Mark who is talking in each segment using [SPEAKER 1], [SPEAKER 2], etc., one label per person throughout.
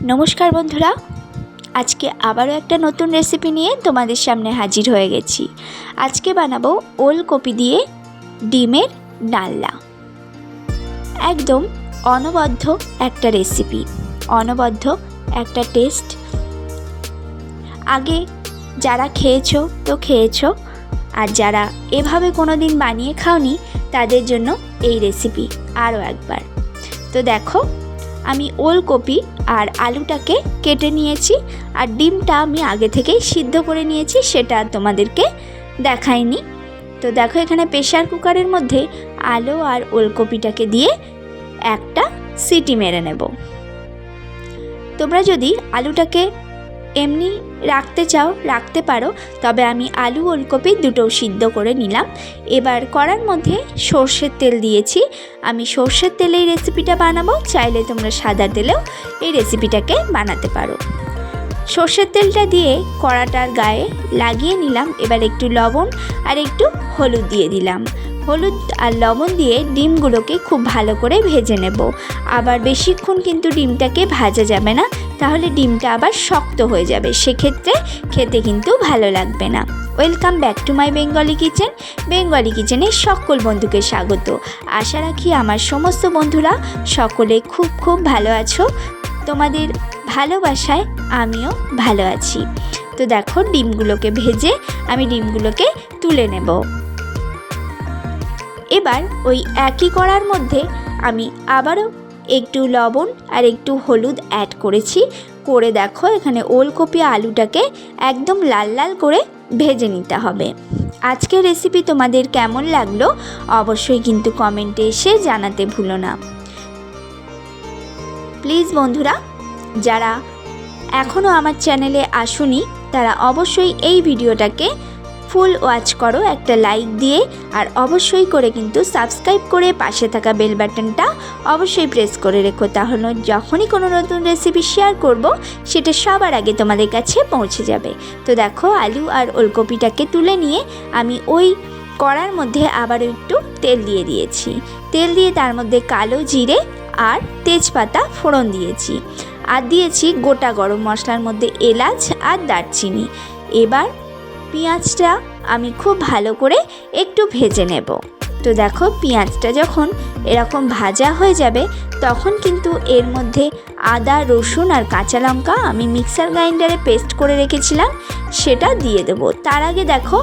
[SPEAKER 1] নমস্কার বন্ধুরা, আজকে আবারও একটা নতুন রেসিপি নিয়ে তোমাদের সামনে হাজির হয়ে গেছি। আজকে বানাবো ওলকপি দিয়ে ডিমের ডালনা। একদম অনবদ্য একটা রেসিপি, অনবদ্য একটা টেস্ট। আগে যারা খেয়েছো তো খেয়েছো, আর যারা এভাবে কোনো দিন বানিয়ে খাওনি তাদের জন্য এই রেসিপি আরও একবার। তো দেখো, আমি ওলকপি আর আলুটাকে কেটে নিয়েছি, আর ডিমটা আমি আগে থেকেই সিদ্ধ করে নিয়েছি, সেটা তোমাদেরকে দেখাইনি। তো দেখো, এখানে প্রেসার কুকারের মধ্যে আলু আর ওলকপিটাকে দিয়ে একটা সিটি মেরে নেব। তোমরা যদি আলুটাকে এমনি রাখতে চাও রাখতে পারো, তবে আমি আলু ওলকপি দুটোও সিদ্ধ করে নিলাম। এবার কড়ার মধ্যে সর্ষের তেল দিয়েছি। আমি সর্ষের তেলে এই রেসিপিটা বানাবো, চাইলে তোমরা সাদা তেলেও এই রেসিপিটাকে বানাতে পারো। সর্ষের তেলটা দিয়ে কড়াটার গায়ে লাগিয়ে নিলাম। এবার একটু লবণ আর একটু হলুদ দিয়ে দিলাম। হলুদ আর লবণ দিয়ে ডিমগুলোকে খুব ভালো করে ভেজে নেব। আবার বেশিক্ষণ কিন্তু ডিমটাকে ভাজা যাবে না, তাহলে ডিমটা আবার শক্ত হয়ে যাবে, সেক্ষেত্রে খেতে কিন্তু ভালো লাগবে না। Welcome back to my Bengali kitchen. Bengali কিচেনে সকল বন্ধুকে স্বাগত। আশা রাখি আমার সমস্ত বন্ধুরা সকলে খুব খুব ভালো আছো। তোমাদের ভালোবাসায় আমিও ভালো আছি। তো দেখো, ডিমগুলোকে ভেজে আমি ডিমগুলোকে তুলে নেব। এবার ওই একই কড়ার মধ্যে আমি আবারও একটু লবণ আর একটু হলুদ অ্যাড করেছি। করে দেখো, এখানে ওলকপি আলুটাকে একদম লাল লাল করে ভেজে নিতে হবে। আজকের রেসিপি তোমাদের কেমন লাগলো অবশ্যই কিন্তু কমেন্টে এসে জানাতে ভুলো না। প্লিজ বন্ধুরা, যারা এখনও আমার চ্যানেলে আসোনি তারা অবশ্যই এই ভিডিওটাকে ফুল ওয়াচ করো একটা লাইক দিয়ে, আর অবশ্যই করে কিন্তু সাবস্ক্রাইব করে পাশে থাকা বেল বাটনটা অবশ্যই প্রেস করে রেখো, তাহলে যখনই কোনো নতুন রেসিপি শেয়ার করব সেটা সবার আগে তোমাদের কাছে পৌঁছে যাবে। তো দেখো, আলু আর ওলকপিটাকে তুলে নিয়ে আমি ওই কড়ার মধ্যে আবারও একটু তেল দিয়ে দিয়েছি। তেল দিয়ে তার মধ্যে কালো জিরে আর তেজপাতা ফোড়ন দিয়েছি, আর দিয়েছি গোটা গরম মশলার মধ্যে এলাচ আর দারচিনি। এবার পেঁয়াজটা আমি খুব ভালো করে একটু ভেজে নেব। তো দেখো, পেঁয়াজটা যখন এরকম ভাজা হয়ে যাবে তখন কিন্তু এর মধ্যে আদা রসুন আর কাঁচা লঙ্কা আমি মিক্সার গ্রাইন্ডারে পেস্ট করে রেখেছিলাম সেটা দিয়ে দেব। তার আগে দেখো,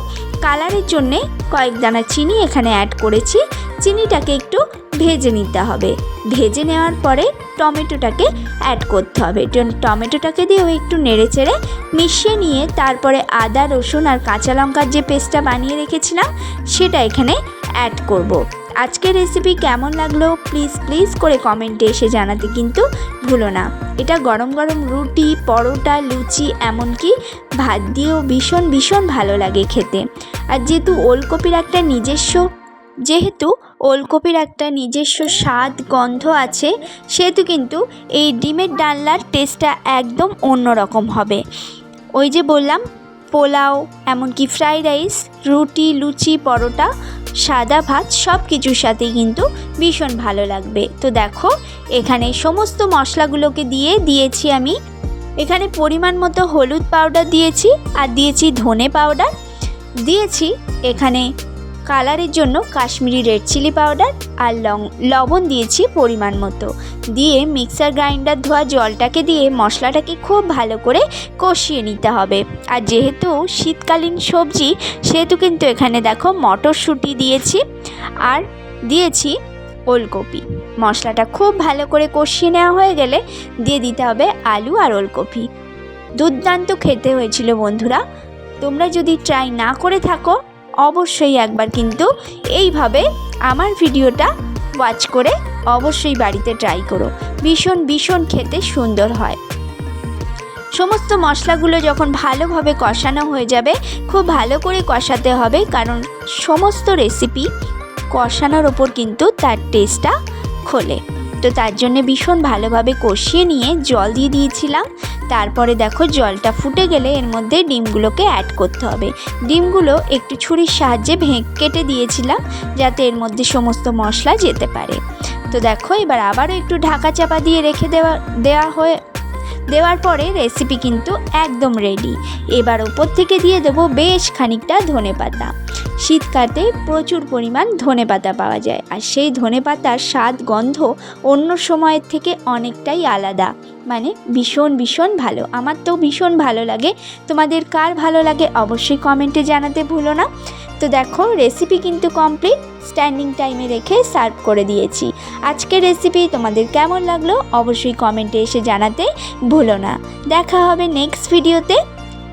[SPEAKER 1] কালারের জন্যে কয়েক দানা চিনি এখানে অ্যাড করেছি। চিনিটাকে একটু ভেজে নিতে হবে। ভেজে নেওয়ার পরে টমেটোটাকে অ্যাড করতে হবে। টমেটোটাকে দিয়েও একটু নেড়ে চেড়ে মিশিয়ে নিয়ে তারপরে আদা রসুন আর কাঁচা লঙ্কার যে পেস্টটা বানিয়ে রেখেছিলাম সেটা এখানে অ্যাড করব। আজকের রেসিপি কেমন লাগলো প্লিজ প্লিজ করে কমেন্টে এসে জানাতে কিন্তু ভুলো না। এটা গরম গরম রুটি, পরোটা, লুচি, এমনকি ভাত দিয়েও ভীষণ ভীষণ ভালো লাগে খেতে। আর যেহেতু ওলকপির একটা নিজস্ব স্বাদ গন্ধ আছে, সেহেতু কিন্তু এই ডিমের ডালনার টেস্টটা একদম অন্যরকম হবে। ওই যে বললাম, পোলাও, এমনকি ফ্রাইড রাইস, রুটি, লুচি, পরোটা, সাদা ভাত সব কিছুর সাথেই কিন্তু ভীষণ ভালো লাগবে। তো দেখো, এখানে সমস্ত মশলাগুলোকে দিয়েছি আমি। এখানে পরিমাণ মতো হলুদ পাউডার দিয়েছি, আর দিয়েছি ধনে পাউডার, দিয়েছি এখানে কালারের জন্য কাশ্মীরি রেড চিলি পাউডার, আর লবণ দিয়েছি পরিমাণ মতো। দিয়ে মিক্সার গ্রাইন্ডার ধোয়া জলটাকে দিয়ে মশলাটাকে খুব ভালো করে কষিয়ে নিতে হবে। আর যেহেতু শীতকালীন সবজি, সেহেতু কিন্তু এখানে দেখো মটরশুঁটি দিয়েছি আর দিয়েছি ওলকপি। মশলাটা খুব ভালো করে কষিয়ে নেওয়া হয়ে গেলে দিয়ে দিতে হবে আলু আর ওলকপি। দুর্দান্ত খেতে হয়েছিল বন্ধুরা। তোমরা যদি ট্রাই না করে থাকো অবশ্যই একবার কিন্তু এইভাবে আমার ভিডিওটা ওয়াচ করে অবশ্যই বাড়িতে ট্রাই করো। ভীষণ ভীষণ খেতে সুন্দর হয়। সমস্ত মশলাগুলো যখন ভালোভাবে কষানো হয়ে যাবে, খুব ভালো করে কষাতে হবে, কারণ সমস্ত রেসিপি কষানোর ওপর কিন্তু তার টেস্টটা খোলে। তো তার জন্য ভীষণ ভালোভাবে কষিয়ে নিয়ে জল দিয়ে দিয়েছিলাম। তারপরে দেখো, জলটা ফুটে গেলে এর মধ্যে ডিমগুলোকে অ্যাড করতে হবে। ডিমগুলো একটু ছুরির সাহায্যে কেটে দিয়েছিলাম যাতে এর মধ্যে সমস্ত মশলা যেতে পারে। তো দেখো, এবার আবারও একটু ঢাকা চাপা দিয়ে রেখে দেওয়া দেওয়ার পরে রেসিপি কিন্তু একদম রেডি। এবার ওপর থেকে দিয়ে দেবো বেশ খানিকটা ধনেপাতা। শীতকালে প্রচুর পরিমাণ ধনেপাতা পাওয়া যায়, আর সেই ধনেপাতার স্বাদ গন্ধ অন্য সময়ের থেকে অনেকটাই আলাদা, মানে ভীষণ ভালো। আমার তো ভীষণ ভালো লাগে, তোমাদের কার ভালো লাগে অবশ্যই কমেন্টে জানাতে ভুলো না। তো দেখো রেসিপি কিন্তু কমপ্লিট, স্ট্যান্ডিং টাইমে রেখে সার্ভ করে দিয়েছি। আজকের রেসিপি তোমাদের কেমন লাগলো অবশ্যই কমেন্টে এসে জানাতে ভুলো না। দেখা হবে নেক্সট ভিডিওতে।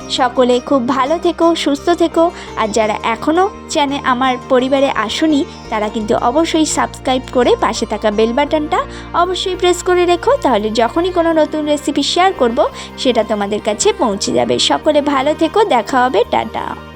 [SPEAKER 1] সকলে খুব ভালো থেকো, সুস্থ থেকো। আর যারা এখনও আমার পরিবারে আসোনি তারা কিন্তু অবশ্যই সাবস্ক্রাইব করে পাশে থাকা বেল বাটনটা অবশ্যই প্রেস করে রেখো, তাহলে যখনই কোনো নতুন রেসিপি শেয়ার করব সেটা তোমাদের কাছে পৌঁছে যাবে। সকলে ভালো থেকো, দেখা হবে, টাটা।